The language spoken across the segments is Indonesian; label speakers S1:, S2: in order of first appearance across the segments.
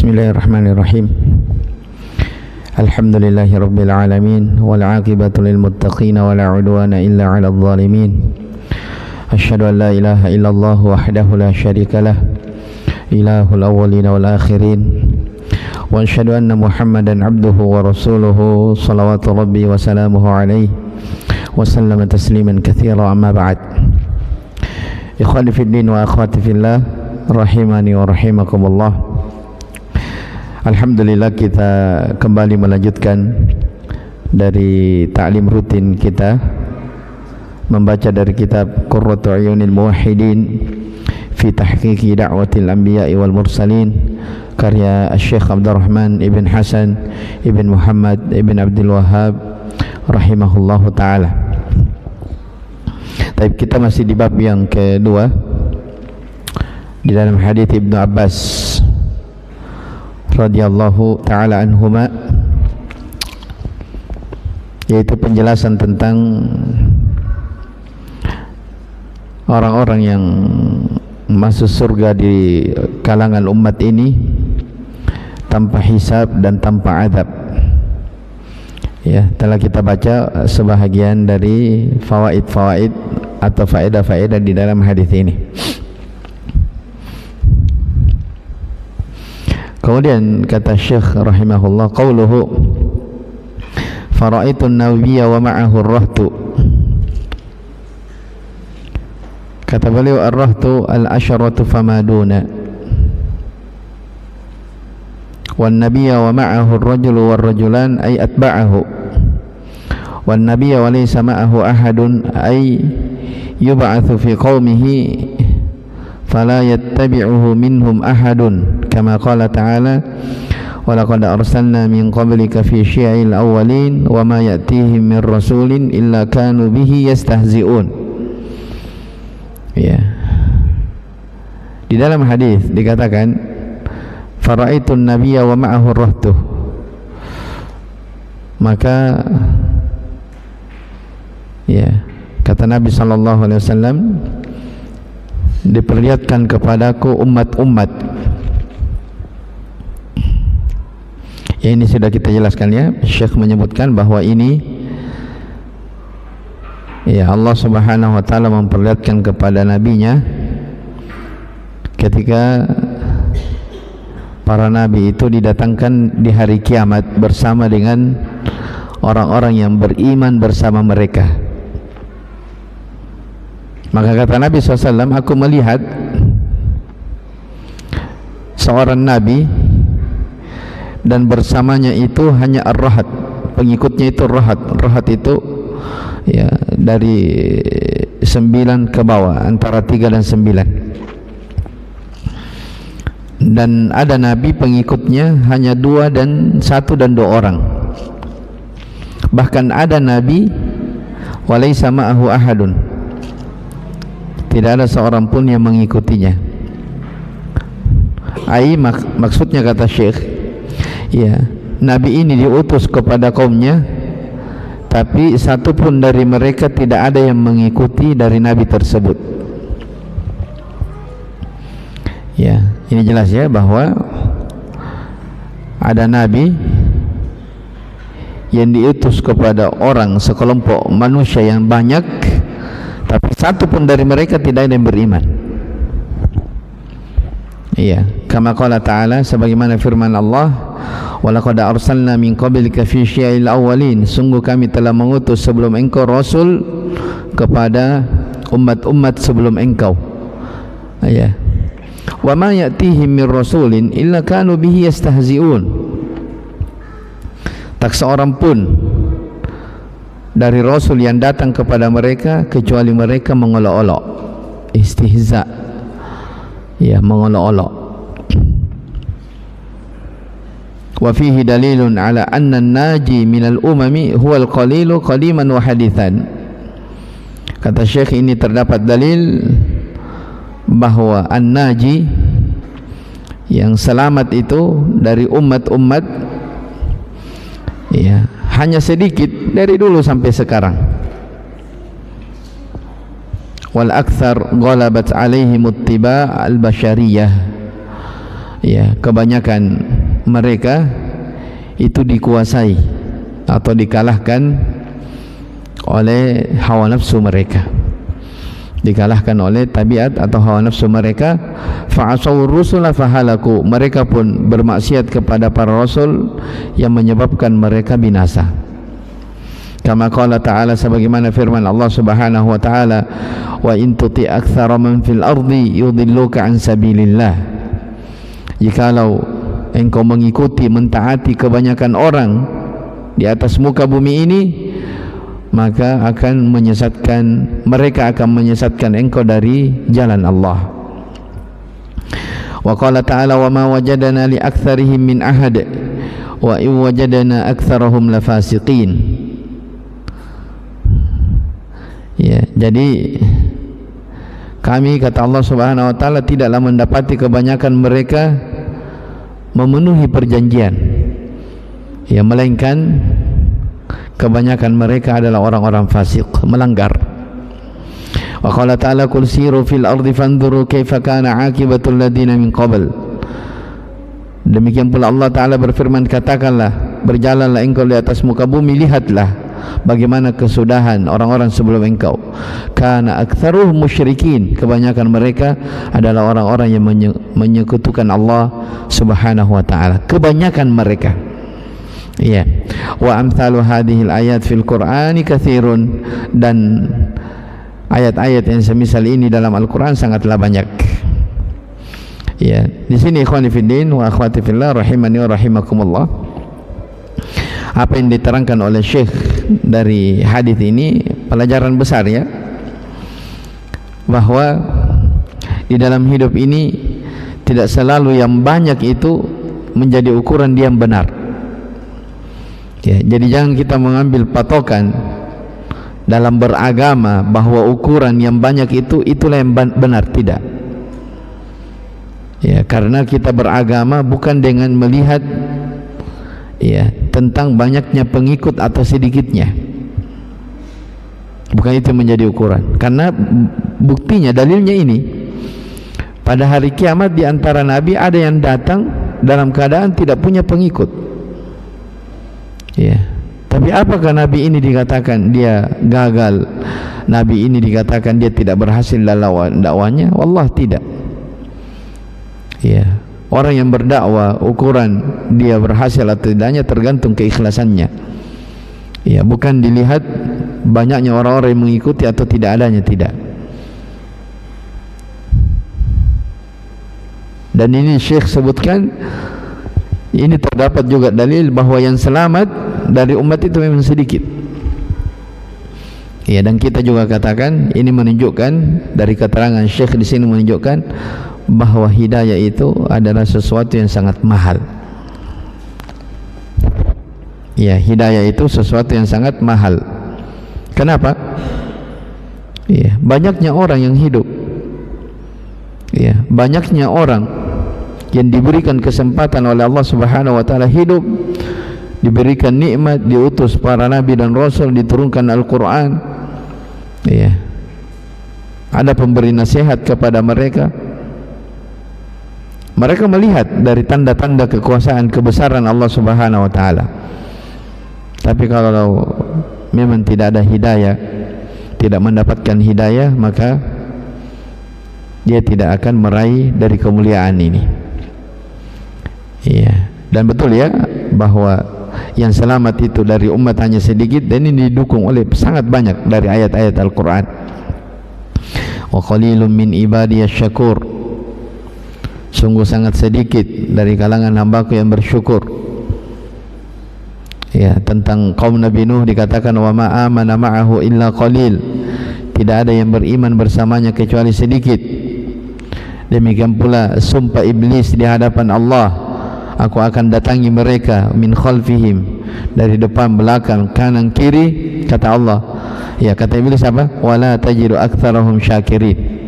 S1: Bismillahirrahmanirrahim. Alhamdulillahi rabbil alamin wal aqibatu lil muttaqin wa la udwana illa 'alal zalimin. Asyhadu an la ilaha illallah wahdahu la syarikalah ilahul awwalin wal akhirin wa asyhadu anna Muhammadan abduhu wa rasuluhu salawatu rabbi wa salamuhu alaihi wa sallama tasliman katsira, amma ba'd. Ikhwani fid din wa akhwati fillah, rahimani wa rahimakumullah. Alhamdulillah, kita kembali melanjutkan dari ta'lim rutin kita, membaca dari kitab Qurratu Uyunil Muwahhidin fi Tahqiqi Da'watil Anbiya'i wal Mursalin, karya Syekh Abdurrahman ibn Hasan ibn Muhammad ibn Abdul Wahhab rahimahullahu ta'ala. Tapi kita masih di bab yang kedua di dalam hadis Ibnu Abbas radhiyallahu ta'ala anhuma, yaitu penjelasan tentang orang-orang yang masuk surga di kalangan umat ini tanpa hisab dan tanpa azab. Ya, telah kita baca sebahagian dari fawaid-fawaid atau faedah-faedah di dalam hadis ini. Kemudian kata Syekh rahimahullah, qauluhu fara'aitun nabiyya wa ma'ahu ar-rahtu. Kata beliau, ar-rahtu al-asharatu famaduna, wan nabiyya wa ma'ahu ar-rajulu war-rajulan ay atba'ahu, wan nabiyya wa laysa ma'ahu ahadun ay yub'atsu fi qaumihi fala yattabi'uhu minhum ahadun, kama qala ta'ala wa laqad arsalna min qablika fi syi'il awwalin wa ma ya'tihim min rasulin illa kanu bihi yastahzi'un. Ya, di dalam hadis dikatakan fara'aitun nabiyya wa ma'ahu rahtuh, maka ya, kata Nabi sallallahu alaihi wasallam, diperlihatkan kepadaku umat-umat. Ya, ini sudah kita jelaskan ya. Syekh menyebutkan bahwa ini ya, Allah Subhanahu wa taala memperlihatkan kepada nabinya ketika para nabi itu didatangkan di hari kiamat bersama dengan orang-orang yang beriman bersama mereka. Maka kata Nabi SAW, aku melihat seorang nabi dan bersamanya itu hanya ar-rahat, pengikutnya itu rahat. Rahat itu ya dari 9 ke bawah, antara 3 dan 9. Dan ada nabi pengikutnya hanya 1 dan 2 orang. Bahkan ada nabi walaysa ma'ahu ahadun, tidak ada seorang pun yang mengikutinya. Maksudnya kata Syekh, ya, nabi ini diutus kepada kaumnya, tapi satu pun dari mereka tidak ada yang mengikuti dari nabi tersebut. Ya, ini jelas ya bahwa ada nabi yang diutus kepada orang sekelompok manusia yang banyak, tapi satu pun dari mereka tidak ada yang beriman. Iya, kama qala ta'ala, sebagaimana firman Allah, wa laqad arsalna min qablika fi syi'il awwalin, sungguh kami telah mengutus sebelum engkau rasul kepada umat-umat sebelum engkau. Iya. Wa ma ya'tihim min rasulin illa kanu bihi yastahzi'un. Tak seorang pun dari rasul yang datang kepada mereka kecuali mereka mengolok-olok, istihza, ya, mengolok-olok. Wa fihi dalilun ala anna an-naji minal umami huwal qalilu qadiman wa hadithan. Kata Syekh, ini terdapat dalil bahwa an-naji, yang selamat itu dari umat-umat, ya, hanya sedikit dari dulu sampai sekarang. Wal aktsar ghalabat alaihim ittiba' al-basyariyah. Ya, kebanyakan mereka itu dikuasai atau dikalahkan oleh hawa nafsu mereka, dikalahkan oleh tabiat atau hawa nafsu mereka. Fa'asawur rusula fahalaku, mereka pun bermaksiat kepada para rasul yang menyebabkan mereka binasa. Kama qala ta'ala, sebagaimana firman Allah Subhanahu wa ta'ala, wa in tuti aktsara man fil ardi yudilluka an sabilillah, jikalau engkau mengikuti, mentaati kebanyakan orang di atas muka bumi ini, maka akan menyesatkan, mereka akan menyesatkan engkau dari jalan Allah. Wa qala ta'ala, wa ma wajadana li aktsarihim min ahad wa in wajadana aktsarahum lafasiqin. Ya, jadi kami, kata Allah Subhanahu wa ta'ala, tidaklah mendapati kebanyakan mereka memenuhi perjanjian, ya, melainkan kebanyakan mereka adalah orang-orang fasik, melanggar. Wa qala ta'ala, qul siru fil ardi fanzuru kaifa kana aqibatul ladina min qabl. Demikian pula Allah Ta'ala berfirman, katakanlah, berjalanlah engkau di atas muka bumi, lihatlah bagaimana kesudahan orang-orang sebelum engkau. Kana aktsaruhum musyrikin, kebanyakan mereka adalah orang-orang yang menyekutukan Allah Subhanahu wa ta'ala, kebanyakan mereka. Ya, wa amsalu hadhil ayat fil Qur'ani katsirun, dan ayat-ayat yang semisal ini dalam Al-Qur'an sangatlah banyak. Ya, di sini ikhwani fiddin wa akhwati fillah rahimani wa rahimakumullah, apa yang diterangkan oleh Syekh dari hadis ini pelajaran besar, ya, bahwa di dalam hidup ini tidak selalu yang banyak itu menjadi ukuran dia yang benar. Ya, jadi jangan kita mengambil patokan dalam beragama bahwa ukuran yang banyak itulah yang benar, tidak. Ya, karena kita beragama bukan dengan melihat, ya, tentang banyaknya pengikut atau sedikitnya, bukan itu menjadi ukuran. Karena buktinya, dalilnya ini, pada hari kiamat di antara nabi ada yang datang dalam keadaan tidak punya pengikut. Ya, tapi apakah nabi ini dikatakan dia gagal? Nabi ini dikatakan dia tidak berhasil dalam dakwanya? Wallah, tidak. Ya, orang yang berdakwah, ukuran dia berhasil atau tidaknya tergantung keikhlasannya. Ya, bukan dilihat banyaknya orang-orang yang mengikuti atau tidak adanya, tidak. Dan ini Syekh sebutkan, ini terdapat juga dalil bahwa yang selamat dari umat itu memang sedikit. Ya, dan kita juga katakan ini menunjukkan, dari keterangan Syekh di sini menunjukkan bahwa hidayah itu adalah sesuatu yang sangat mahal. Ya, hidayah itu sesuatu yang sangat mahal. Kenapa? Ya, banyaknya orang yang hidup, ya, banyaknya orang yang diberikan kesempatan oleh Allah Subhanahu wa ta'ala hidup, diberikan nikmat, diutus para nabi dan rasul, diturunkan Al-Quran, ya, ada pemberi nasihat kepada mereka. Mereka melihat dari tanda-tanda kekuasaan, kebesaran Allah Subhanahu wa ta'ala. Tapi kalau memang tidak ada hidayah, tidak mendapatkan hidayah, maka dia tidak akan meraih dari kemuliaan ini. Iya, dan betul, ya, bahwa yang selamat itu dari umat hanya sedikit, dan ini didukung oleh sangat banyak dari ayat-ayat Al-Quran. Wa qalilun min ibadiyasy syakur, sungguh sangat sedikit dari kalangan hambaku yang bersyukur. Ya, tentang kaum Nabi Nuh dikatakan, wa ma amana ma'ahu illa qalil, tidak ada yang beriman bersamanya kecuali sedikit. Demikian pula sumpah iblis di hadapan Allah, aku akan datangi mereka min khalfihim, dari depan, belakang, kanan, kiri, kata Allah. Ya, kata iblis apa? Wala tajidu aktsarahum syakirin.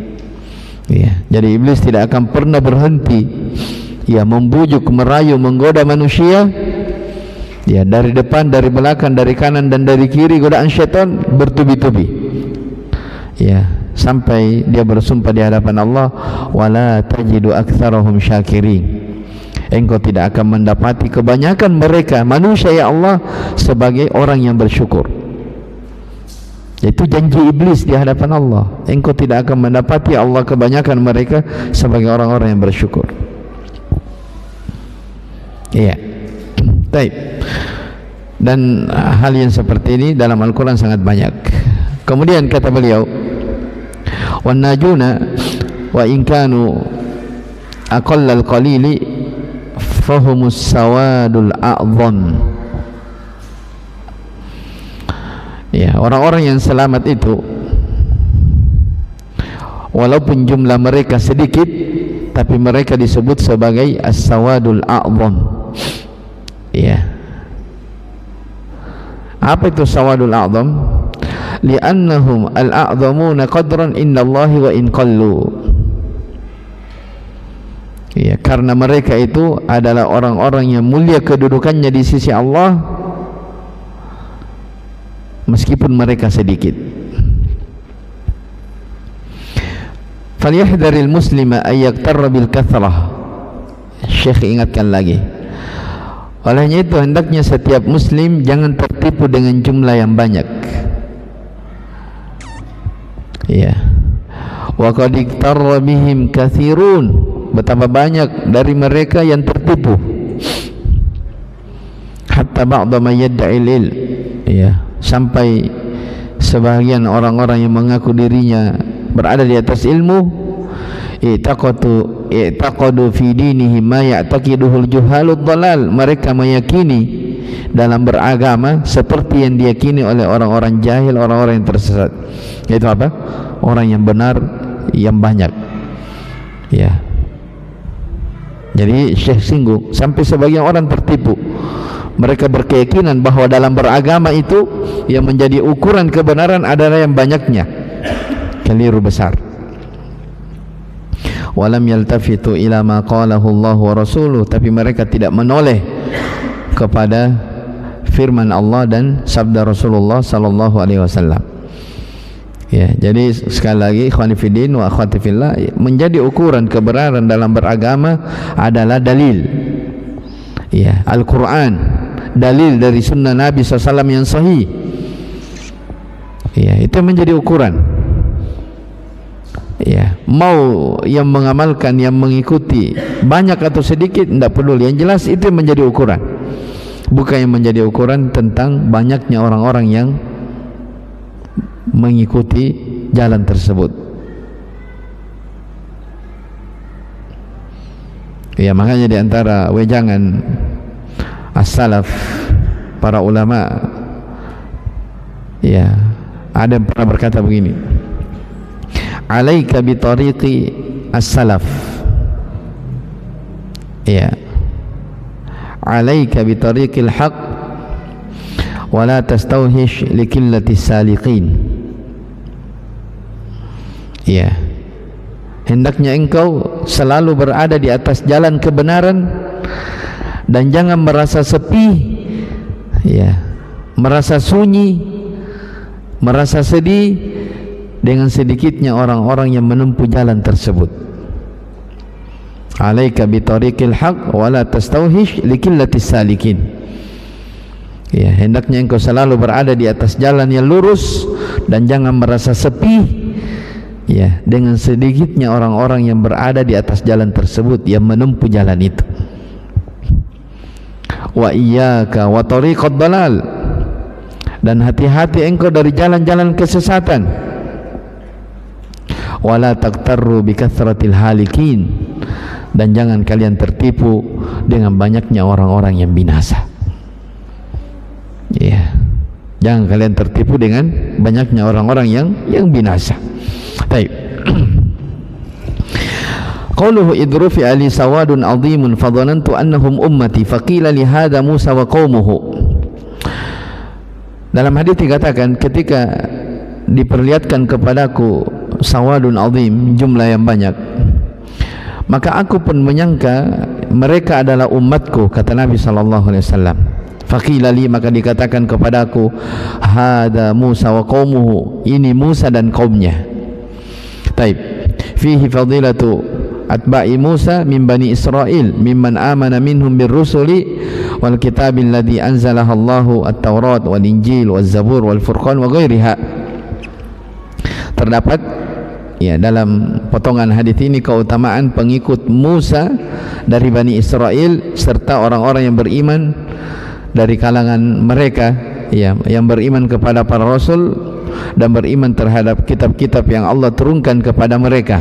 S1: Ya, jadi iblis tidak akan pernah berhenti, ya, membujuk, merayu, menggoda manusia, ya, dari depan, dari belakang, dari kanan dan dari kiri. Godaan syaitan bertubi-tubi, ya, sampai dia bersumpah di hadapan Allah, wala tajidu aktsarahum syakirin, engkau tidak akan mendapati kebanyakan mereka manusia ya Allah sebagai orang yang bersyukur. Itu janji iblis di hadapan Allah. Engkau tidak akan mendapati Allah kebanyakan mereka sebagai orang-orang yang bersyukur. Iya. Baik. Dan hal yang seperti ini dalam Al-Quran sangat banyak. Kemudian kata beliau, wan najuna wa in kanu aqallal qalili fahumus sawadul a'dham. Ya, orang-orang yang selamat itu walaupun jumlah mereka sedikit, tapi mereka disebut sebagai as-sawadul a'dham. Ya. Apa itu sawadul a'dham? Li'annahum al-a'dhamuna qadran indallahi wa in qallu. Ya, karena mereka itu adalah orang-orang yang mulia kedudukannya di sisi Allah meskipun mereka sedikit. Falyahdharil muslima ay yaktarra bil kathrah. Syekh ingatkan lagi, olehnya itu hendaknya setiap muslim jangan tertipu dengan jumlah yang banyak. Ya. Wa qad iktarra bihim katsirun, betapa banyak dari mereka yang tertipu. Hatta ba'da man yad'il ilm. Ya, sampai sebagian orang-orang yang mengaku dirinya berada di atas ilmu, i'taqadu fi dinihi ma ya'taqiduhul juhalud dhalal, mereka meyakini dalam beragama seperti yang diyakini oleh orang-orang jahil, orang-orang yang tersesat. Yaitu apa? Orang yang benar yang banyak. Ya. Jadi Syekh singgung sampai sebagian orang tertipu. Mereka berkeyakinan bahwa dalam beragama itu yang menjadi ukuran kebenaran adalah yang banyaknya. Keliru besar. Walam yaltafitu ila ma qalahu Allah wa rasuluh, tapi mereka tidak menoleh kepada firman Allah dan sabda Rasulullah sallallahu alaihi wasallam. Ya, jadi sekali lagi ikhwani fiddin wa akhwati fillah, menjadi ukuran kebenaran dalam beragama adalah dalil. Ya, Al-Quran, dalil dari sunnah Nabi SAW yang sahih. Ya, itu menjadi ukuran. Ya, mau yang mengamalkan, yang mengikuti banyak atau sedikit tidak peduli, yang jelas itu yang menjadi ukuran. Bukan yang menjadi ukuran tentang banyaknya orang-orang yang mengikuti jalan tersebut. Ya, makanya di antara wejangan as-salaf, para ulama, ya, ada yang pernah berkata begini, alaika bi tariqi as-salaf. Ya, alaika bi tariqil haq wa la tastawhish li qillati saliqin. Ya, hendaknya engkau selalu berada di atas jalan kebenaran dan jangan merasa sepi, ya, merasa sunyi, merasa sedih dengan sedikitnya orang-orang yang menempuh jalan tersebut. Alaika bi tariqil haq wa la tastawhish li qillati salikin. Ya, hendaknya engkau selalu berada di atas jalan yang lurus dan jangan merasa sepi, ya, dengan sedikitnya orang-orang yang berada di atas jalan tersebut, yang menempuh jalan itu. Wa iyyaka wa tariqad dalal, dan hati-hati engkau dari jalan-jalan kesesatan. Wa la taqtarru bi kathratil halikin, dan jangan kalian tertipu dengan banyaknya orang-orang yang binasa. Ya, jangan kalian tertipu dengan banyaknya orang-orang yang binasa. Baik. Qauluhu idrufi ali sawadun azimun fadhanantu annahum ummati faqila li hadha Musa wa qaumuhu. Dalam hadis dikatakan, ketika diperlihatkan kepadaku sawadun azim, jumlah yang banyak, maka aku pun menyangka mereka adalah umatku, kata Nabi sallallahu alaihi wasallam. Faqila li, maka dikatakan kepadaku, hadha Musa wa qaumuhu, ini Musa dan kaumnya. Taib. Fihi fadilatu atba'i Musa min bani Israil mimman amana minhum birrusuli wal kitabil ladzi anzalahallahu at-Taurat wal Injil wal Zabur wal Furqan wa ghairiha. Terdapat ya dalam potongan hadis ini keutamaan pengikut Musa dari Bani Israel serta orang-orang yang beriman dari kalangan mereka ya, yang beriman kepada para rasul dan beriman terhadap kitab-kitab yang Allah turunkan kepada mereka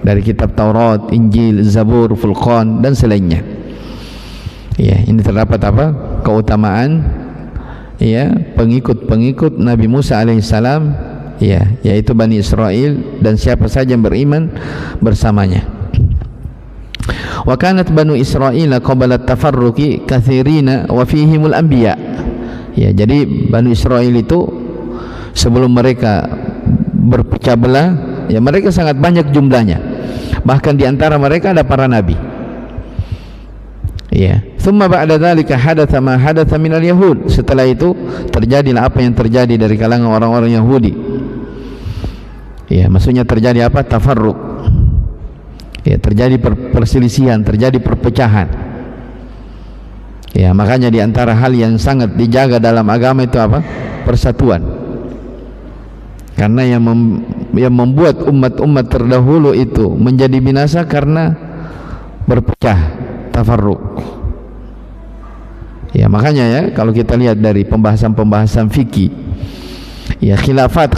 S1: dari kitab Taurat, Injil, Zabur, Furqan dan selainnya. Ya, ini terdapat apa? Keutamaan ya pengikut-pengikut Nabi Musa alaihissalam ya, yaitu Bani Israel dan siapa saja yang beriman bersamanya. Wa kanat Banu Israil qabla at-tafarruqi katsirina wa fihimul anbiya. Ya, jadi Banu Israil itu sebelum mereka berpecah belah, ya mereka sangat banyak jumlahnya. Bahkan di antara mereka ada para nabi. Ya, thumma ba'da dzalika hadatsa ma hadatsa minal yahud. Setelah itu terjadilah apa yang terjadi dari kalangan orang-orang Yahudi. Ya, maksudnya terjadi apa? Tafarruq. Ya, terjadi perselisihan, terjadi perpecahan. Ya, makanya di antara hal yang sangat dijaga dalam agama itu apa? Persatuan. Karena yang membuat umat-umat terdahulu itu menjadi binasa karena berpecah, tafarruq. Ya, makanya ya kalau kita lihat dari pembahasan-pembahasan fikih, ya khilafat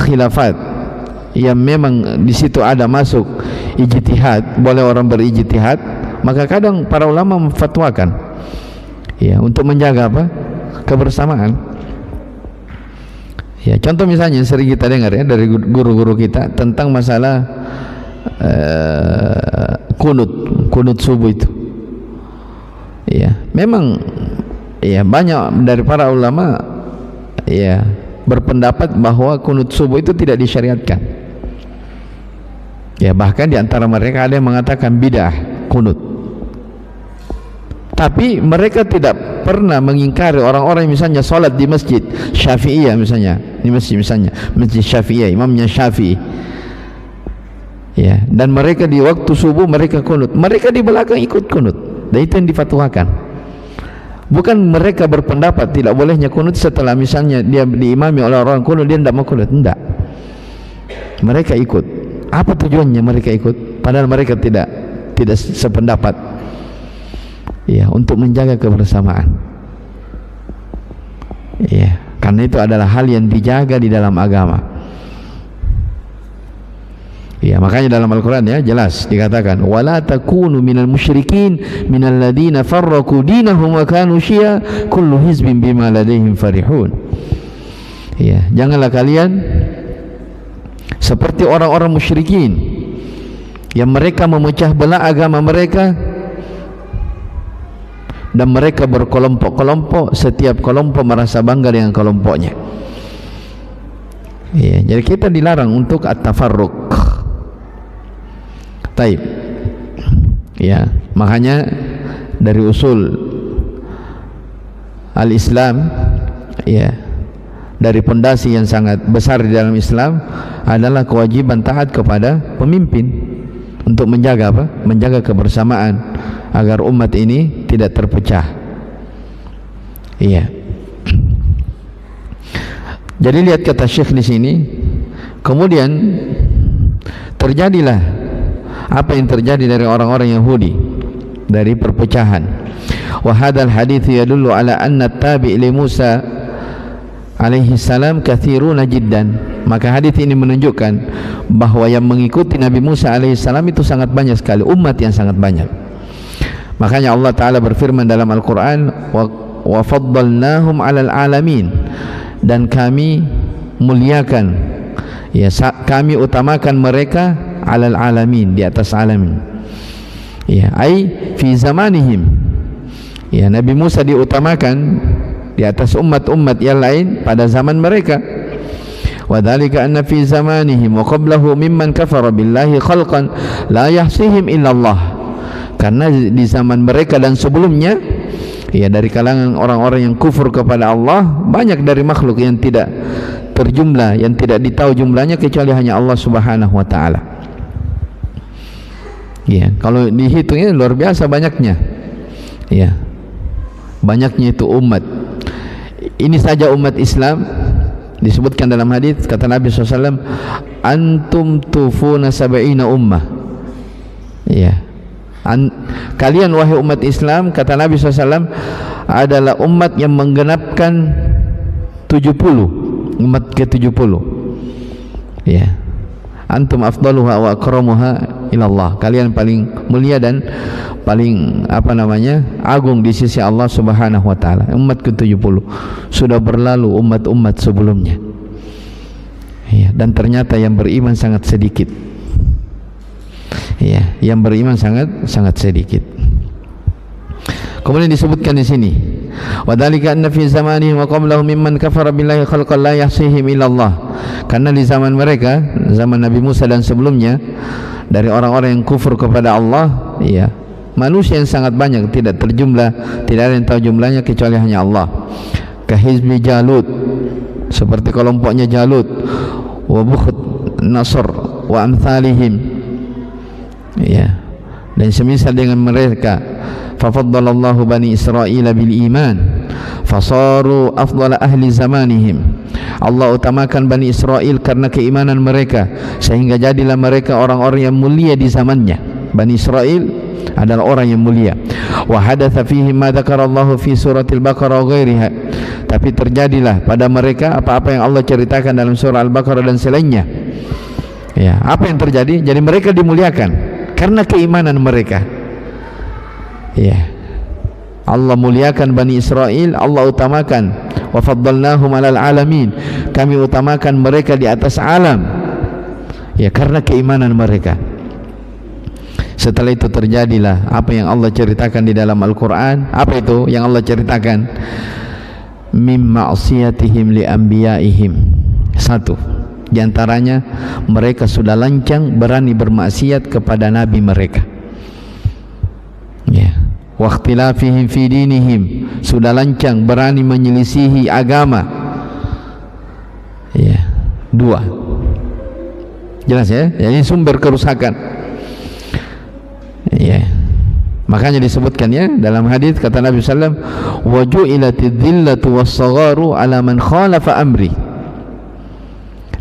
S1: yang memang di situ ada masuk ijtihad, boleh orang berijtihad, maka kadang para ulama memfatwakan ya untuk menjaga apa? Kebersamaan. Ya, contoh misalnya sering kita dengar ya dari guru-guru kita tentang masalah kunut subuh itu. Ya, memang ya banyak dari para ulama ya berpendapat bahwa kunut subuh itu tidak disyariatkan. Ya, bahkan di antara mereka ada yang mengatakan bid'ah kunut. Tapi mereka tidak pernah mengingkari orang-orang misalnya salat di masjid Syafi'iyah misalnya, di masjid misalnya masjid Syafi'iyah, imamnya Syafi'i. Ya, dan mereka di waktu subuh mereka kunut, mereka di belakang ikut kunut. Dan itu yang difatwakan. Bukan mereka berpendapat tidak bolehnya kunut setelah misalnya dia diimami oleh orang kunut dia tidak mau kunut, tidak. Mereka ikut. Apa tujuannya mereka ikut? Padahal mereka tidak sependapat. Ya, untuk menjaga kebersamaan. Ya, karena itu adalah hal yang dijaga di dalam agama. Ya, makanya dalam Al-Quran ya jelas dikatakan wala takunu minal musyrikin minal ladina farraqu dinahum wa kanu syi'a kullu hizbin bima ladaihim farihun. Ya, janganlah kalian seperti orang-orang musyrikin yang mereka memecah belah agama mereka dan mereka berkelompok-kelompok, setiap kelompok merasa bangga dengan kelompoknya. Ya, jadi kita dilarang untuk at-tafarruq. Taib. Ya, makanya dari usul al-Islam ya, dari pondasi yang sangat besar di dalam Islam adalah kewajiban taat kepada pemimpin untuk menjaga apa? Menjaga kebersamaan agar umat ini tidak terpecah. Iya. Jadi lihat kata Syekh di sini, kemudian terjadilah apa yang terjadi dari orang-orang Yahudi dari perpecahan. Wa hadzal hadits yadullu ala anna tabi' li Musa alaihi salam katsiruna jiddan. Maka hadis ini menunjukkan bahwa yang mengikuti Nabi Musa alaihi salam itu sangat banyak sekali, umat yang sangat banyak. Makanya Allah Ta'ala berfirman dalam Al-Quran wa faddalnahum alal alamin, dan kami muliakan ya, kami utamakan mereka alal alamin, di atas alamin ya, ai fi zamanihim ya, Nabi Musa diutamakan di atas umat-umat yang lain pada zaman mereka. Wa dzalika anna fi zamanihim wa qablahu mimman kafara billahi khalqan la yahsihim illa Allah. Karena di zaman mereka dan sebelumnya ya, dari kalangan orang-orang yang kufur kepada Allah banyak dari makhluk yang tidak terjumlah, yang tidak ditahu jumlahnya kecuali hanya Allah Subhanahu wa taala. Ya, kalau dihitungnya luar biasa banyaknya. Ya, banyaknya itu umat. Ini saja umat Islam disebutkan dalam hadis, kata Nabi SAW, antum tufuna sab'ina ummah. Ya, kalian wahai umat Islam, kata Nabi SAW, adalah umat yang menggenapkan 70, umat ke-70. Ya, antum afdaluha wa akramuha ilallah, kalian paling mulia dan paling agung di sisi Allah Subhanahu wa taala. Umat ke-70 sudah berlalu umat-umat sebelumnya. Ya, dan ternyata yang beriman sangat sedikit. Ya, yang beriman sangat sedikit. Kemudian disebutkan di sini, wa dzalika anna fi zamanihim wa qablahum mimman kafara billahi khalqan la yahsihim illallah. Karena di zaman mereka, zaman Nabi Musa dan sebelumnya, dari orang-orang yang kufur kepada Allah, ya, manusia yang sangat banyak, tidak terjumlah, tidak ada yang tahu jumlahnya kecuali hanya Allah. Kahizbi Jalut, seperti kelompoknya Jalut, wa Bukht Nasr wa amthalihim. Ya, dan semisal dengan mereka, fafaddalallahu bani Israil bil iman fasaru afdala ahli zamanihim. Allah utamakan Bani Israel karena keimanan mereka, sehingga jadilah mereka orang-orang yang mulia di zamannya. Bani Israel adalah orang yang mulia. Wa hadatsa fihim ma dzakarallahu fi suratil Baqarah wa ghairiha. Tapi terjadilah pada mereka apa-apa yang Allah ceritakan dalam surah Al-Baqarah dan selainnya. Ya, apa yang terjadi? Jadi mereka dimuliakan karena keimanan mereka. Ya, Allah muliakan Bani Israel, Allah utamakan, wa faddalnahum 'alal 'alamin. Kami utamakan mereka di atas alam. Ya, karena keimanan mereka. Setelah itu terjadilah apa yang Allah ceritakan di dalam Al-Qur'an. Apa itu yang Allah ceritakan? Mim ma'siyatihim li anbiya'ihim. Satu, di antaranya mereka sudah lancang berani bermaksiat kepada nabi mereka. Ya. Wa ikhtilafihim fi dinihim, sudah lancang berani menyelisihi agama. Ya, dua. Jelas ya? Ini sumber kerusakan. Ya. Makanya disebutkan ya dalam hadis, kata Nabi sallallahu alaihi wasallam, wa ju'ilatidz dhillatu was-sagharu 'ala man khalafa amri.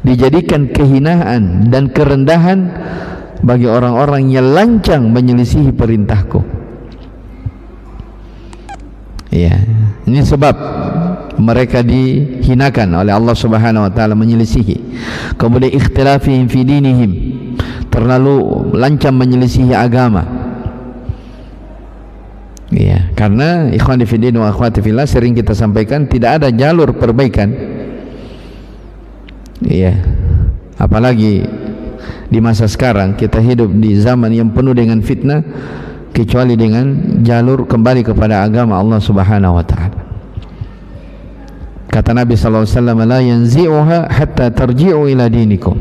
S1: Dijadikan kehinaan dan kerendahan bagi orang-orang yang lancang menyelisihi perintahku. Ya, ini sebab mereka dihinakan oleh Allah Subhanahu wa taala, menyelisihi. Kemudian ikhtilafihim fi dinihim, terlalu lancang menyelisihi agama. Ya, karena ikhwan fillah wa akhwati fillah, sering kita sampaikan, tidak ada jalur perbaikan. Ya, apalagi di masa sekarang kita hidup di zaman yang penuh dengan fitnah, kecuali dengan jalur kembali kepada agama Allah Subhanahu wa taala. Kata Nabi sallallahu alaihi wasallam, la yanzi'uha hatta tarji'u ila dinikum.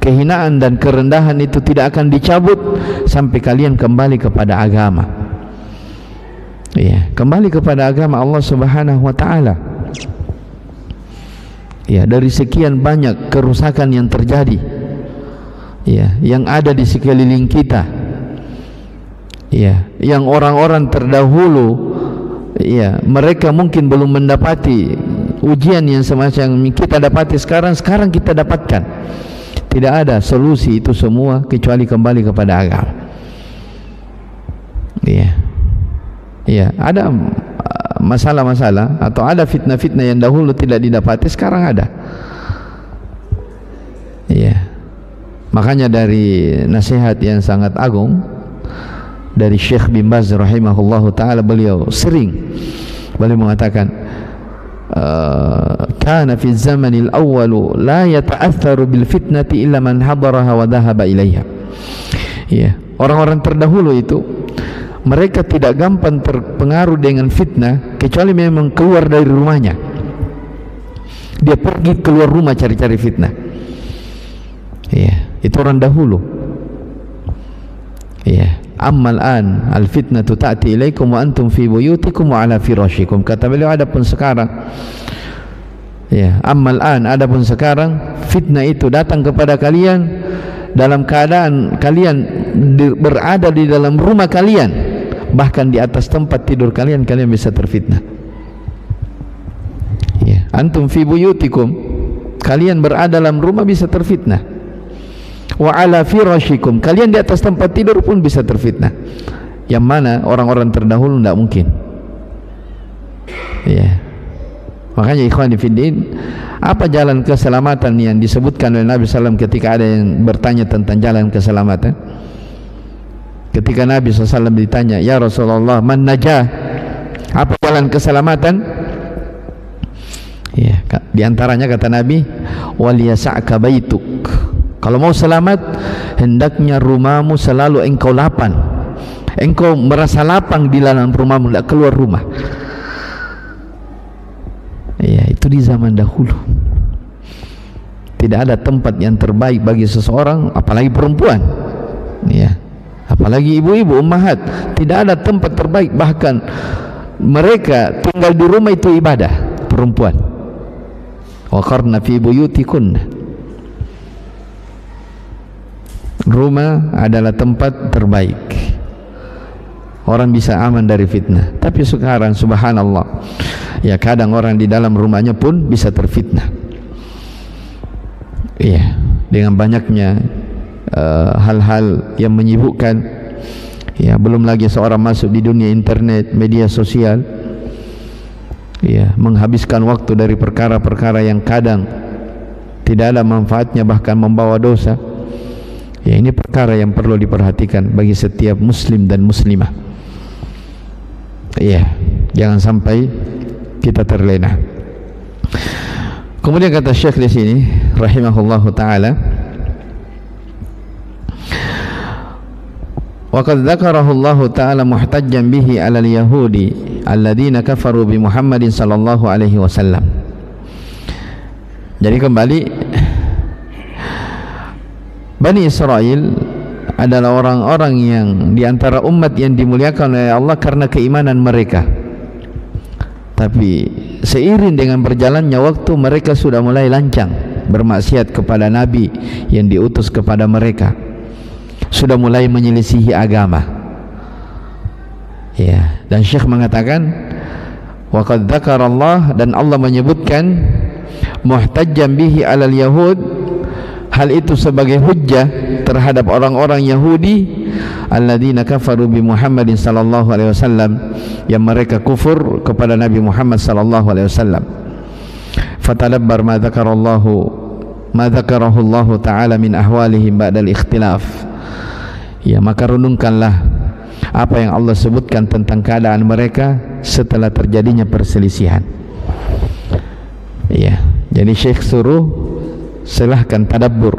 S1: Kehinaan dan kerendahan itu tidak akan dicabut sampai kalian kembali kepada agama. Ya, kembali kepada agama Allah Subhanahu wa taala. Ya, dari sekian banyak kerusakan yang terjadi, ya, yang ada di sekeliling kita, ya, yang orang-orang terdahulu, ya, mereka mungkin belum mendapati ujian yang semacam kita dapati sekarang kita dapatkan. Tidak ada solusi itu semua kecuali kembali kepada agama. Ya, ya, ada masalah-masalah atau ada fitnah-fitnah yang dahulu tidak didapati, sekarang ada. Ya, makanya dari nasihat yang sangat agung dari Syekh bin Baz rahimahullahu ta'ala, beliau mengatakan, kana fi zamanil awwalu la yata'atharu bil fitnati illa man hadaraha wa dhahaba ilaiha. Ya, orang-orang terdahulu itu mereka tidak gampang terpengaruh dengan fitnah kecuali memang keluar dari rumahnya. Dia pergi keluar rumah cari-cari fitnah. Ya, itu orang dahulu. Ya, ammal an al fitnatu ta'ti ilaikum wa antum fi buyutikum wa ala firashikum. Kata beliau, adapun sekarang, ya, ammal an, adapun sekarang fitnah itu datang kepada kalian dalam keadaan kalian berada di dalam rumah kalian, bahkan di atas tempat tidur kalian, kalian bisa terfitnah. Ya, antum fi buyutikum, kalian berada dalam rumah bisa terfitnah. Wa ala firashikum, kalian di atas tempat tidur pun bisa terfitnah. Yang mana orang-orang terdahulu tidak mungkin. Ya. Makanya ikhwan fiddin, apa jalan keselamatan yang disebutkan oleh Nabi SAW ketika ada yang bertanya tentang jalan keselamatan? Ketika Nabi SAW ditanya, ya Rasulullah, man najah, apa jalan keselamatan? Ya, di antaranya kata Nabi, waliyasa'ka baituk, kalau mau selamat hendaknya rumahmu selalu engkau lapang, engkau merasa lapang di dalam rumahmu, tidak keluar rumah. Ya, itu di zaman dahulu. Tidak ada tempat yang terbaik bagi seseorang, apalagi perempuan. Ya, apalagi ibu-ibu ummahat, tidak ada tempat terbaik. Bahkan mereka tinggal di rumah itu ibadah, perempuan. Wa qarna fi buyutikunna. Rumah adalah tempat terbaik. Orang bisa aman dari fitnah. Tapi sekarang subhanallah, ya kadang orang di dalam rumahnya pun bisa terfitnah. Iya, dengan banyaknya hal-hal yang menyibukkan. Ya, belum lagi seorang masuk di dunia internet, media sosial. Ya, menghabiskan waktu dari perkara-perkara yang kadang tidak ada manfaatnya, bahkan membawa dosa. Ya, ini perkara yang perlu diperhatikan bagi setiap muslim dan muslimah. Iya, jangan sampai kita terlena. Kemudian kata Syekh di sini rahimahullahu taala, wa qad dzakarahu Allah taala muhtajjan bihi 'ala al-yahudi alladziina kafaru bi Muhammadin sallallahu alaihi wasallam. Jadi kembali, Bani Israel adalah orang-orang yang diantara umat yang dimuliakan oleh Allah karena keimanan mereka. Tapi seiring dengan berjalannya waktu, mereka sudah mulai lancang bermaksiat kepada Nabi yang diutus kepada mereka, sudah mulai menyelisihi agama. Ya, dan Syekh mengatakan, wa qad dzakara Allah, dan Allah menyebutkan muhtajjan bihi 'alal yahud, hal itu sebagai hujjah terhadap orang-orang Yahudi alladzina kafaru bi Muhammadin sallallahu alaihi wasallam, yang mereka kufur kepada Nabi Muhammad sallallahu alaihi wasallam. Fatalabbar ma dzakarahu Allah taala min ahwalihim ba'dal ikhtilaf. Ya, maka renungkanlah apa yang Allah sebutkan tentang keadaan mereka setelah terjadinya perselisihan. Ya, jadi Syekh suruh silahkan tadabbur,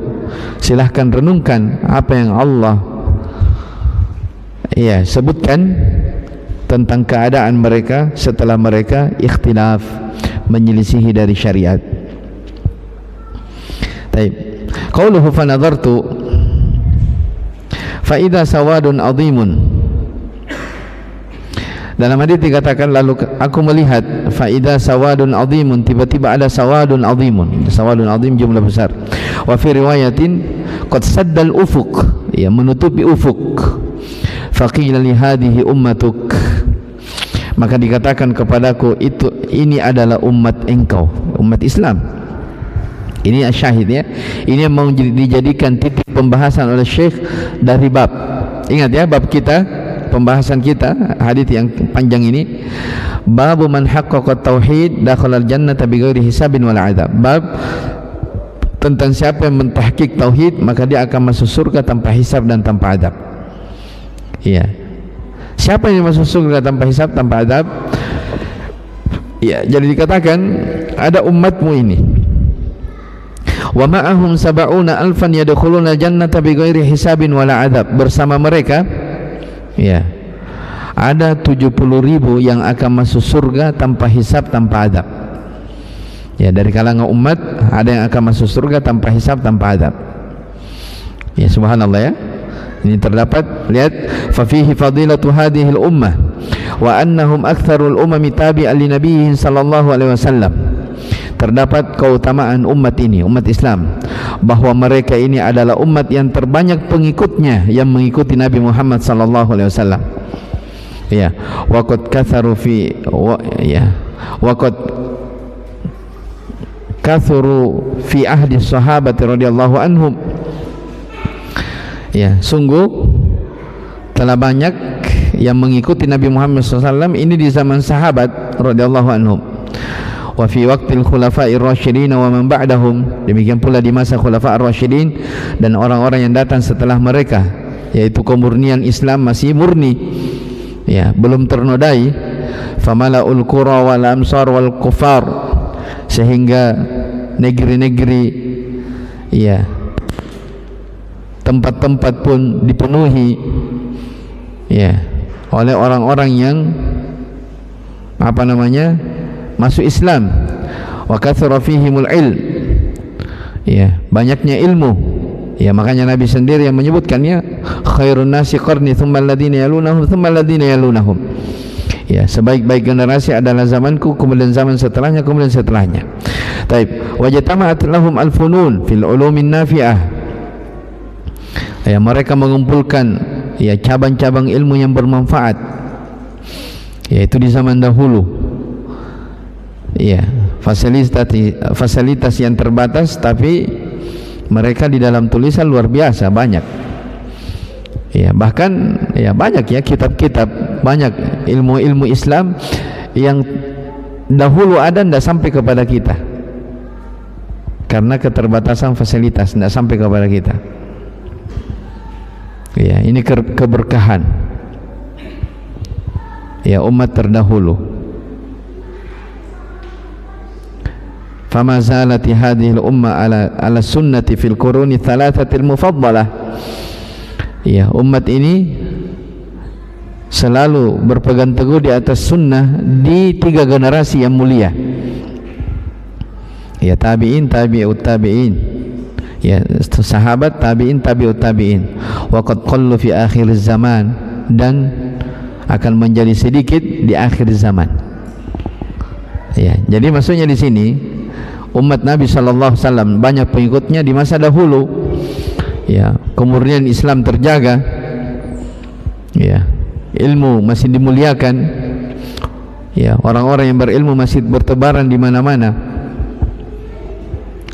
S1: silahkan renungkan apa yang Allah sebutkan tentang keadaan mereka setelah mereka ikhtilaf, menyelisihi dari syariat. Taib. Qauluhu fa nadartu fa idza sawadun adhimun. Dalam hadis dikatakan, lalu aku melihat faida sawadun adhimun, tiba-tiba ada sawadun adhimun. Sawadun adhim jumlah besar. Wa fi riwayatin qad saddal ufuq, ya, menutupi ufuk. Faqila li hadhihi ummatuk, maka dikatakan kepadaku, ini adalah umat engkau, umat Islam. Ini syahid, ya. Ini yang mau dijadikan titik pembahasan oleh Syekh dari bab. Ingat ya, bab kita, pembahasan kita hadis yang panjang ini, bab man haqqaqa tauhid dakhala al-jannata bighairi hisabin wala adzab. Bab tentang siapa yang mentahqiq tauhid, maka dia akan masuk surga tanpa hisab dan tanpa adab. Iya. Siapa yang masuk surga tanpa hisab, tanpa adab? Iya, jadi dikatakan ada umatmu ini. Wa ma'ahum sab'una alfan yadkhuluna al-jannata bighairi hisabin wala adzab. Bersama mereka, ya, ada 70.000 yang akan masuk surga tanpa hisab, tanpa adab. Ya, dari kalangan umat ada yang akan masuk surga tanpa hisab, tanpa adab. Ya, subhanallah, ya. Ini terdapat, lihat, fa fihi fadilatu hadhihi al-ummah wa annahum aktsarul umami tabi'an li nabiyyin sallallahu alaihi wasallam. terdapat keutamaan umat ini, umat Islam, bahwa mereka ini adalah umat yang terbanyak pengikutnya yang mengikuti Nabi Muhammad sallallahu alaihi wasallam. Ya, waqad katharu fi waqad kathuru fi ahdi sahabat radhiyallahu anhum. Ya, sungguh telah banyak yang mengikuti Nabi Muhammad SAW ini di zaman sahabat radhiyallahu anhum. Wa fi waqtil khulafa'ir rasyidin wa man ba'dahum, demikian pula di masa khulafa'ir rasyidin dan orang-orang yang datang setelah mereka, yaitu kemurnian Islam masih murni, ya, belum ternodai. Famala'ul qura wal amsar wal kufar, sehingga negeri-negeri, ya, tempat-tempat pun dipenuhi, ya, oleh orang-orang yang masuk Islam. Wa kathara fihimul ilm, ya, banyaknya ilmu, ya, makanya Nabi sendiri yang menyebutkannya, khairun nasi qarni thumma alladhina yalunahum thumma alladhina yalunahum. Ya, sebaik-baik generasi adalah zamanku, kemudian zaman setelahnya, kemudian setelahnya. Taib, wajtama'at lahum al-funun fil ulumin nafi'ah. Ya, mereka mengumpulkan, ya, cabang-cabang ilmu yang bermanfaat, yaitu di zaman dahulu. Ya, fasilitas yang terbatas, tapi mereka di dalam tulisan luar biasa banyak. Ya, bahkan, ya, banyak, ya, kitab-kitab, banyak ilmu-ilmu Islam yang dahulu ada tidak sampai kepada kita karena keterbatasan fasilitas, tidak sampai kepada kita. Ya, ini keberkahan, ya, umat terdahulu. Fama zalati hadhihi al-umma ala sunnati fil quruni thalathatil mufaddalah. Ya, umat ini selalu berpegang teguh di atas sunnah di 3 generasi yang mulia. Ya, tabi'in, tabi'ut tabi'in, ya, sahabat, tabi'in, tabi'ut tabi'in. Wa qad qallu fi akhir zaman, dan akan menjadi sedikit di akhir zaman. Ya, jadi maksudnya di sini umat Nabi sallallahu alaihi wasallam banyak pengikutnya di masa dahulu. Ya, kemurnian Islam terjaga, ya, ilmu masih dimuliakan, ya, orang-orang yang berilmu masih bertebaran di mana-mana.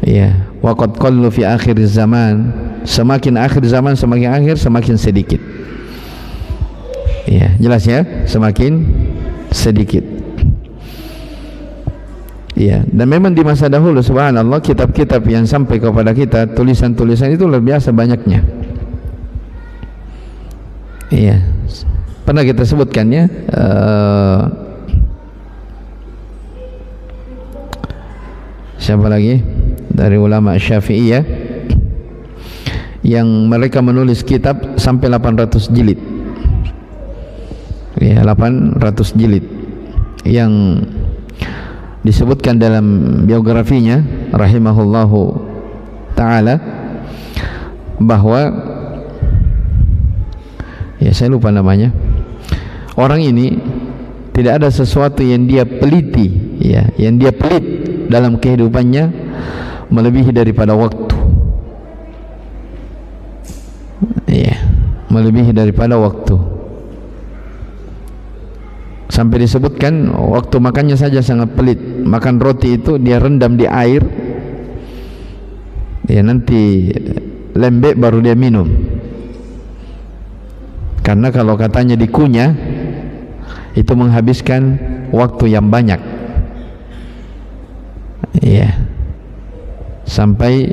S1: Ya, waqad qallu fi akhir zaman, semakin akhir zaman, semakin akhir, semakin sedikit. Ya, jelas, ya, semakin sedikit. Ya, dan memang di masa dahulu, subhanallah, kitab-kitab yang sampai kepada kita, tulisan-tulisan itu luar biasa banyaknya. Iya, pernah kita sebutkan, ya, siapa lagi dari ulama Syafi'iyah yang mereka menulis kitab sampai 800 jilid. Ya, 800 jilid yang disebutkan dalam biografinya rahimahullahu ta'ala bahwa, ya, saya lupa namanya, orang ini tidak ada sesuatu yang dia peliti, ya, yang dia pelit dalam kehidupannya melebihi daripada waktu. Ya, melebihi daripada waktu. Sampai disebutkan waktu makannya saja sangat pelit. Makan roti itu dia rendam di air, ya, nanti lembek baru dia minum. Karena kalau katanya dikunyah itu menghabiskan waktu yang banyak. Ya, sampai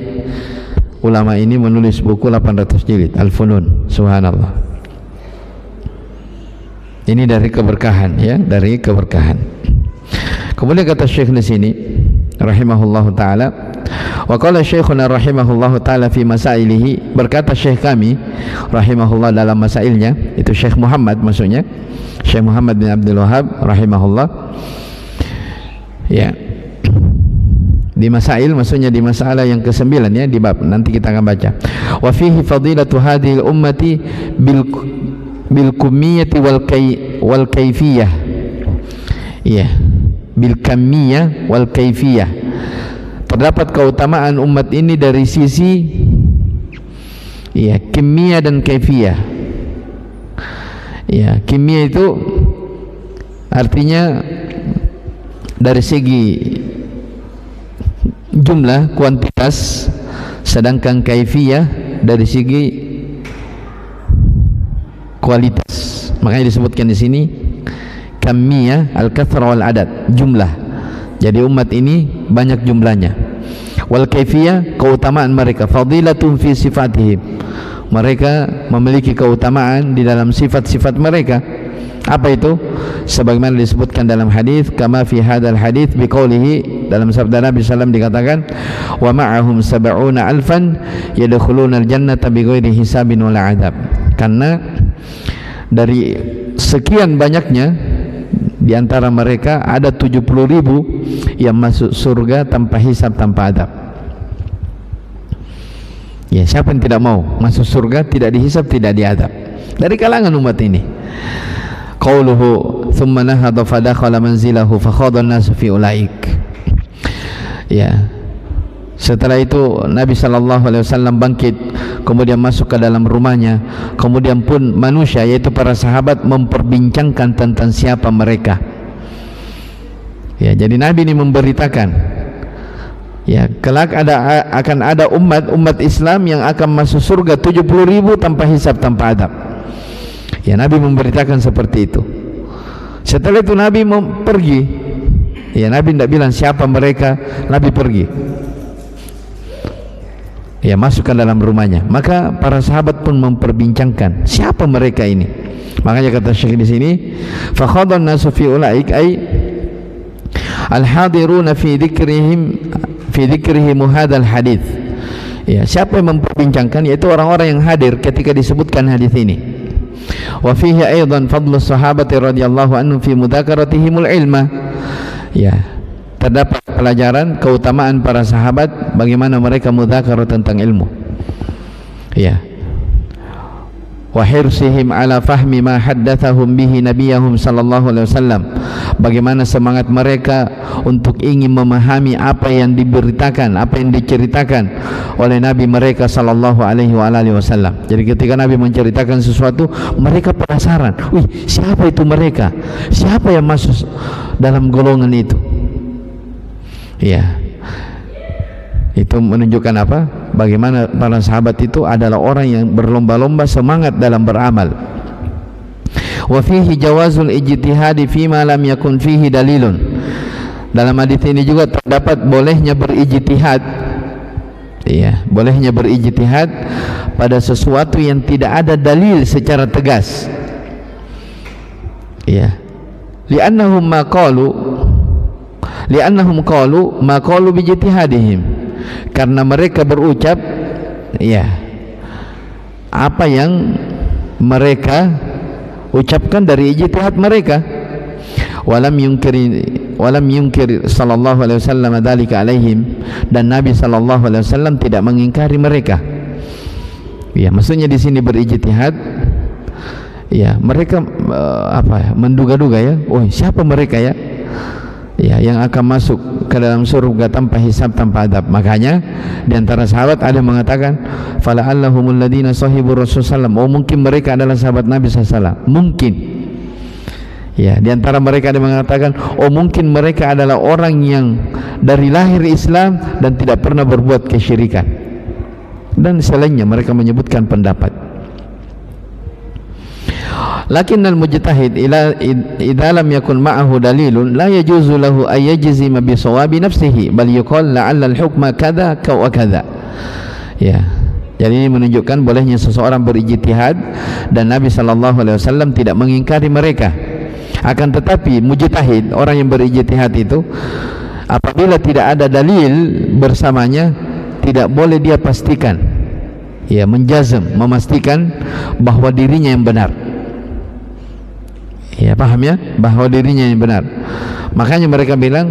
S1: ulama ini menulis buku 800 jilid Al-Funun, subhanallah. Ini dari keberkahan, ya, dari keberkahan. Kemudian kata Syekh di sini rahimahullahu taala, wa qala syekhuna rahimahullahu taala fi masailihi, berkata syekh kami rahimahullah dalam masailnya, itu Syekh Muhammad, maksudnya Syekh Muhammad bin Abdul Wahhab rahimahullah, ya, di masail, maksudnya di masalah yang ke-9, ya, di bab nanti kita akan baca. Wa fihi fadilatu hadhil ummati bil kumiyati wal kaifiyah, ya, bil kamiyah wal kaifiyah, terdapat keutamaan umat ini dari sisi kimia dan kaifiyah. Kimia itu artinya dari segi jumlah, kuantitas, sedangkan kaifiyah dari segi kualitas. Makanya disebutkan di sini kamiyah al-kathra wal adad, jumlah. Jadi umat ini banyak jumlahnya. Wal kaifiyah, keutamaan mereka, fadilatun fi sifatihim, mereka memiliki keutamaan di dalam sifat-sifat mereka. Apa itu? Sebagaimana disebutkan dalam hadis, kama fi hadzal hadis biqaulihi, dalam sabda Nabi sallallahu alaihi wasallam dikatakan, wa ma'ahum sab'una alfan yadkhuluna al-jannata bighairi hisabin wala adab. Karena dari sekian banyaknya di antara mereka ada 70.000 yang masuk surga tanpa hisab, tanpa adab. Siapa yang tidak mau masuk surga tidak dihisab, tidak diadab? Dari kalangan umat ini. Qauluhu thumma nahadha fadakhala manzilahu fakhadha an-nasu fi ulaik. Setelah itu Nabi SAW bangkit, kemudian masuk ke dalam rumahnya. Kemudian pun manusia, yaitu para sahabat, memperbincangkan tentang siapa mereka. Jadi Nabi ini memberitakan, kelak akan ada umat Islam yang akan masuk surga 70.000 tanpa hisab, tanpa adab. Nabi memberitakan seperti itu. Setelah itu Nabi pergi. Nabi tidak bilang siapa mereka, Nabi pergi. Masuk ke dalam rumahnya. Maka para sahabat pun memperbincangkan siapa mereka ini. Makanya kata Syekh di sini, fa khadhan nasu fi ulaik ay al-hadiruna fi dzikrihim hadzal hadits. Siapa yang memperbincangkan, yaitu orang-orang yang hadir ketika disebutkan hadis ini. Wa fihi aidan fadlu sahabati radhiyallahu anhum fi mudzakaratihimul ilma. Terdapat pelajaran keutamaan para sahabat bagaimana mereka mudzakarah tentang ilmu. Wa hirsihim ala fahmi ma haddatsahum bihi nabiyahum sallallahu alaihi wasallam. Bagaimana semangat mereka untuk ingin memahami apa yang diberitakan, apa yang diceritakan oleh Nabi mereka sallallahu alaihi wasallam. Jadi ketika Nabi menceritakan sesuatu, mereka penasaran, siapa itu mereka? Siapa yang masuk dalam golongan itu? Itu menunjukkan apa? Bagaimana para sahabat itu adalah orang yang berlomba-lomba semangat dalam beramal. Wa fihi jawazul ijtihadi fima lam yakun fihi dalilun. Dalam hadis ini juga terdapat bolehnya berijtihad. Bolehnya berijtihad pada sesuatu yang tidak ada dalil secara tegas. Li'annahum qalu ma qalu bijtihadihim, karena mereka berucap apa yang mereka ucapkan dari ijtihad mereka. Walam yunkir sallallahu alaihi wasallam dzalika alaihim, dan Nabi sallallahu alaihi wasallam tidak mengingkari mereka. Maksudnya di sini berijtihad, mereka menduga-duga siapa mereka yang akan masuk ke dalam surga tanpa hisab, tanpa adab. Makanya di antara sahabat ada yang mengatakan, fala'allahumul ladina sahibu Rasulullah sallallahu, mungkin mereka adalah sahabat Nabi sallallahu, mungkin. Di antara mereka ada yang mengatakan, mungkin mereka adalah orang yang dari lahir Islam dan tidak pernah berbuat kesyirikan. Dan selainnya mereka menyebutkan pendapat. Lakinnal mujtahid idza lam yakun ma'ahu dalilun la yajuzu lahu ay yajzima bi sawabi nafsihi bal yuqal la'alla al-hukma kadza wa kadza. Jadi ini menunjukkan bolehnya seseorang berijtihad, dan Nabi sallallahu alaihi wasallam tidak mengingkari mereka. Akan tetapi mujtahid, orang yang berijtihad itu, apabila tidak ada dalil bersamanya, tidak boleh dia pastikan, menjazam, memastikan bahwa dirinya yang benar. Paham bahwa dirinya yang benar. Makanya mereka bilang,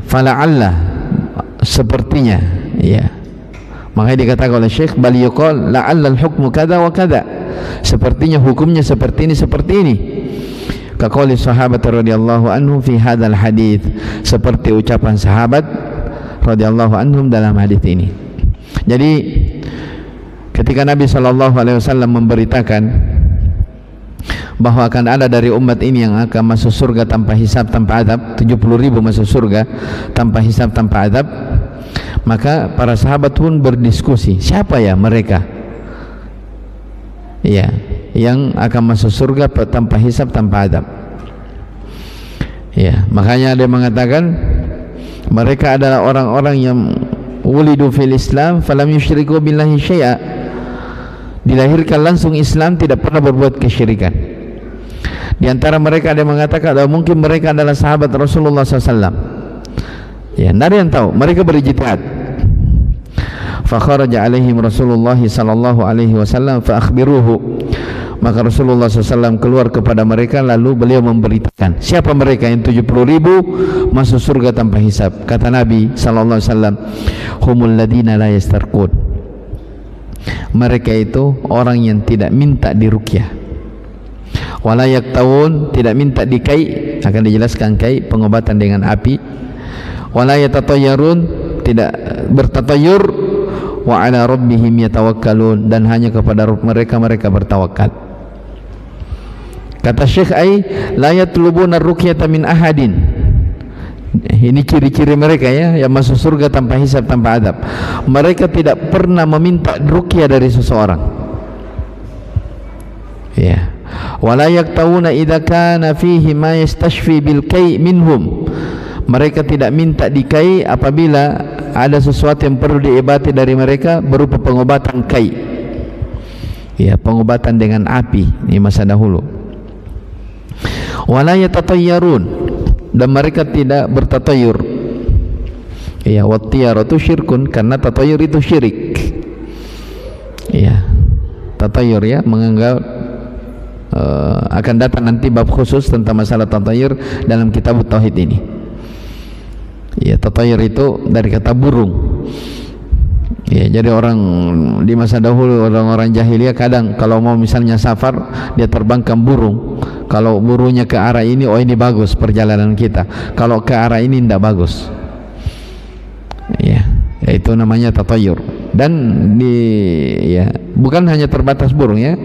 S1: fala'allah, sepertinya. Makanya dikatakan oleh Syekh, bal yuqal la'alla al-hukmu kadza wa kadza, sepertinya hukumnya seperti ini, seperti ini. Kaqauli sahabat radhiyallahu anhu fi hadzal hadits, seperti ucapan sahabat radhiyallahu anhum dalam hadis ini. Jadi ketika Nabi SAW memberitakan bahwa akan ada dari umat ini yang akan masuk surga tanpa hisab tanpa adab, 70.000 masuk surga tanpa hisab tanpa adab, maka para sahabat pun berdiskusi, siapa ya mereka ya yang akan masuk surga tanpa hisab tanpa adab. Ya, makanya ada yang mengatakan mereka adalah orang-orang yang wulidu fil Islam falam yusyriku billahi syai'a, dilahirkan langsung Islam, tidak pernah berbuat kesyirikan. Di antara mereka ada yang mengatakan mungkin mereka adalah sahabat Rasulullah SAW. Ya, tidak ada yang tahu, mereka berijtihad. Fa kharaja alaihim Rasulullah sallallahu alaihi wasallam fa akhbiruhu, maka Rasulullah SAW keluar kepada mereka, lalu beliau memberitakan siapa mereka yang 70.000 masuk surga tanpa hisab. Kata Nabi SAW, humul ladina la yastarqun, mereka itu orang yang tidak minta diruqyah, wala yaktawun, tidak minta dikai, akan dijelaskan kai pengobatan dengan api, wala yatatayyarun, tidak bertatayur, wa ala rabbihim yatawakkalun, dan hanya kepada Rabb mereka bertawakal. Kata Syekh la yatlubuna ar-ruqyata min ahadin, ini ciri-ciri mereka ya yang masuk surga tanpa hisab tanpa adab. Mereka tidak pernah meminta ruqyah dari seseorang. Ya, wala yaktawuna idza kana fihi ma yastashfi bil kai minhum, mereka tidak minta dikai apabila ada sesuatu yang perlu diobati dari mereka berupa pengobatan kai, ya, pengobatan dengan api di masa dahulu. Wala yatatayyarun, dan mereka tidak bertatayur. Ya, wattiyaratu syirkun, karena tatayur itu syirik. Ya, tatayur ya, menganggap akan datang nanti bab khusus tentang masalah tatayur dalam kitab tauhid ini. Ya, tatayur itu dari kata burung. Ya, jadi orang di masa dahulu, orang-orang jahiliyah kadang kalau mau misalnya safar, dia terbangkan burung. Kalau burungnya ke arah ini, oh ini bagus perjalanan kita. Kalau ke arah ini tidak bagus. Ya, itu namanya tatayur. Dan ya, bukan hanya terbatas burung ya.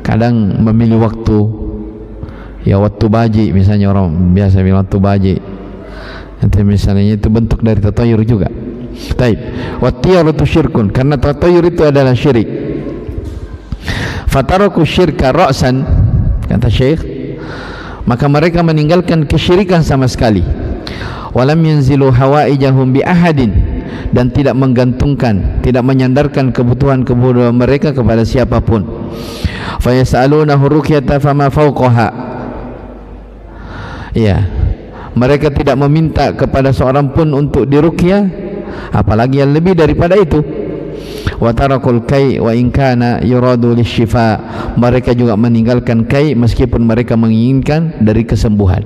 S1: Kadang memilih waktu, ya waktu baji, misalnya orang biasa bilang waktu baji, nanti misalnya itu bentuk dari tatayur juga. Taib, wattiyaratu syirkun, karena tatayur itu adalah syirik. Fataraku syirka ra'san, kata Syekh, maka mereka meninggalkan kesyirikan sama sekali. Walam yanzilu hawaijahum bi ahadin, dan tidak menggantungkan, tidak menyandarkan kebutuhan mereka kepada siapapun. Fayasalunahu ruqyata fama fawqaha, ya, mereka tidak meminta kepada seorang pun untuk diruqyah, apalagi yang lebih daripada itu. Wa tarakul kai wa in kana yuradu lisyifa, mereka juga meninggalkan kai meskipun mereka menginginkan dari kesembuhan.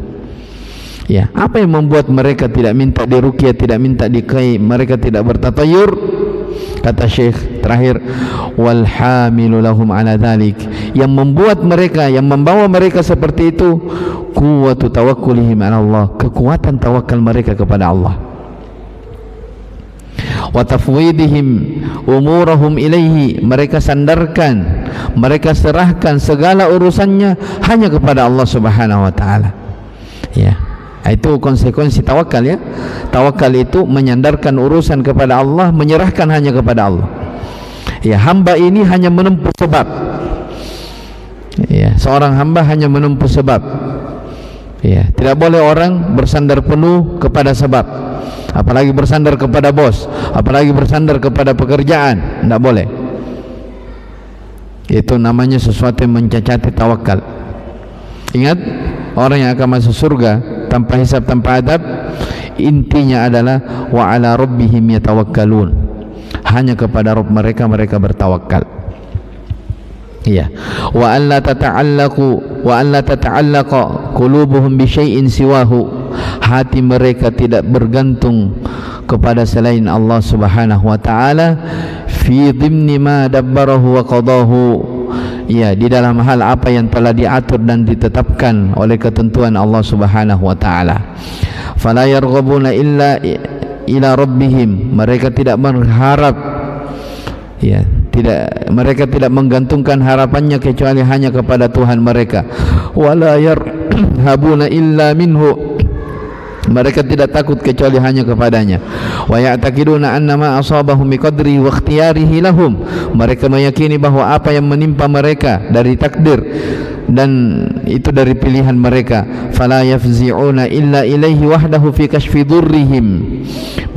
S1: Ya, apa yang membuat mereka tidak minta diruqyah, tidak minta dikai, mereka tidak bertatayur? Kata Syekh terakhir, wal hamilu lahum ala dhalik, yang membuat mereka, yang membawa mereka seperti itu, quwwatu tawakkulihim ala Allah, kekuatan tawakal mereka kepada Allah, wa tafwidihim umurahum ilaihi, mereka sandarkan, mereka serahkan segala urusannya hanya kepada Allah Subhanahu wa taala. Ya, itu konsekuensi tawakal ya. Tawakal itu menyandarkan urusan kepada Allah, menyerahkan hanya kepada Allah. Ya, hamba ini hanya menempuh sebab. Ya, seorang hamba hanya menempuh sebab. Ya, tidak boleh orang bersandar penuh kepada sebab, apalagi bersandar kepada bos, apalagi bersandar kepada pekerjaan, tidak boleh. Itu namanya sesuatu yang mencacati tawakal. Ingat, orang yang akan masuk surga tanpa hisab tanpa adab, intinya adalah wa ala rabbihim yatawakkalun, hanya kepada Rabb mereka bertawakal. Ya, wa an la tata'allaqa qulubuhum bi syai'in siwahu, hati mereka tidak bergantung kepada selain Allah Subhanahu wa taala, fi dhimni ma dabbarahu wa qadahu, ya, di dalam hal apa yang telah diatur dan ditetapkan oleh ketentuan Allah Subhanahu wa taala. Fala yarghabuna illa ila rabbihim, mereka tidak berharap, ya, mereka tidak menggantungkan harapannya kecuali hanya kepada Tuhan mereka. Wala yarhabuna illa minhu, mereka tidak takut kecuali hanya kepadanya. Wa ya'taqiduna annama asabahum biqadri wa ikhtiyarihi lahum, mereka meyakini bahwa apa yang menimpa mereka dari takdir dan itu dari pilihan mereka. Fala yafzi'una illa ilaihi wahdahu fi kashfi dhurrihim,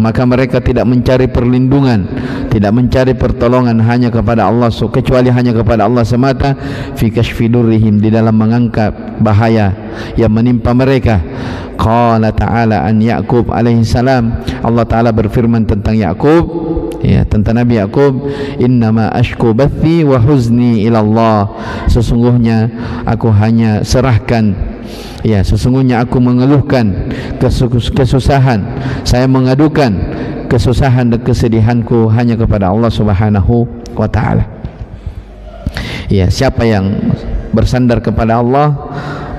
S1: maka mereka tidak mencari perlindungan, tidak mencari pertolongan hanya kepada Allah, kecuali hanya kepada Allah semata. Fi kashfi dhurrihim, di dalam mengangkat bahaya yang menimpa mereka. Qala ta'ala an Ya'qub alaihi salam, Allah Ta'ala berfirman tentang Ya'qub, ya, tentang Nabi Ya'qub, innama ashku bathi wa huzni ilallah, sesungguhnya aku hanya serahkan, ya, sesungguhnya aku mengeluhkan kesusahan, saya mengadukan kesusahan dan kesedihanku hanya kepada Allah Subhanahu wa Ta'ala. Ya, siapa yang bersandar kepada Allah,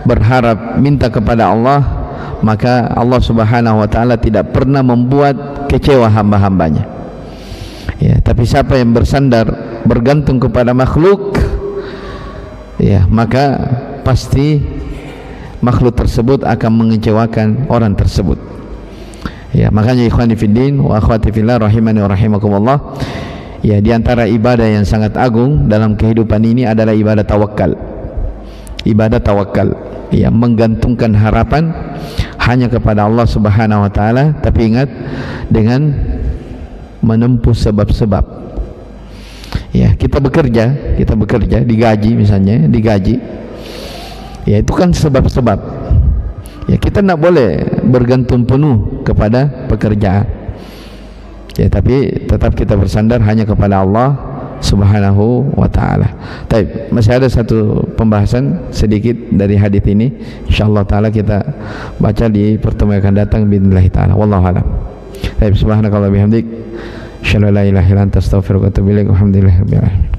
S1: berharap, minta kepada Allah, maka Allah Subhanahu wa Ta'ala tidak pernah membuat kecewa hamba-hambanya. Ya, tapi siapa yang bersandar, bergantung kepada makhluk, ya, maka pasti makhluk tersebut akan mengecewakan orang tersebut. Ya, makanya ikhwani fiddin wa akhwati fillah rahimani wa rahimakumullah, ya, di antara ibadah yang sangat agung dalam kehidupan ini adalah ibadah tawakal. Ibadah tawakal, ya, menggantungkan harapan hanya kepada Allah Subhanahu wa Ta'ala, tapi ingat, dengan menempuh sebab-sebab. Ya, kita bekerja, digaji misalnya, ya, itu kan sebab-sebab. Ya, kita tidak boleh bergantung penuh kepada pekerjaan, ya, tapi tetap kita bersandar hanya kepada Allah Subhanahu wa Ta'ala. Baik, masih ada satu pembahasan sedikit dari hadis ini, insyaallah taala kita baca di pertemuan yang akan datang biidznillah taala. Wallahu a'lam. Baik, subhanakallah bihamdik, asyhadu an la ilaha illa anta astaghfiruka wa atubu ilaik. Alhamdulillahirabbil alamin.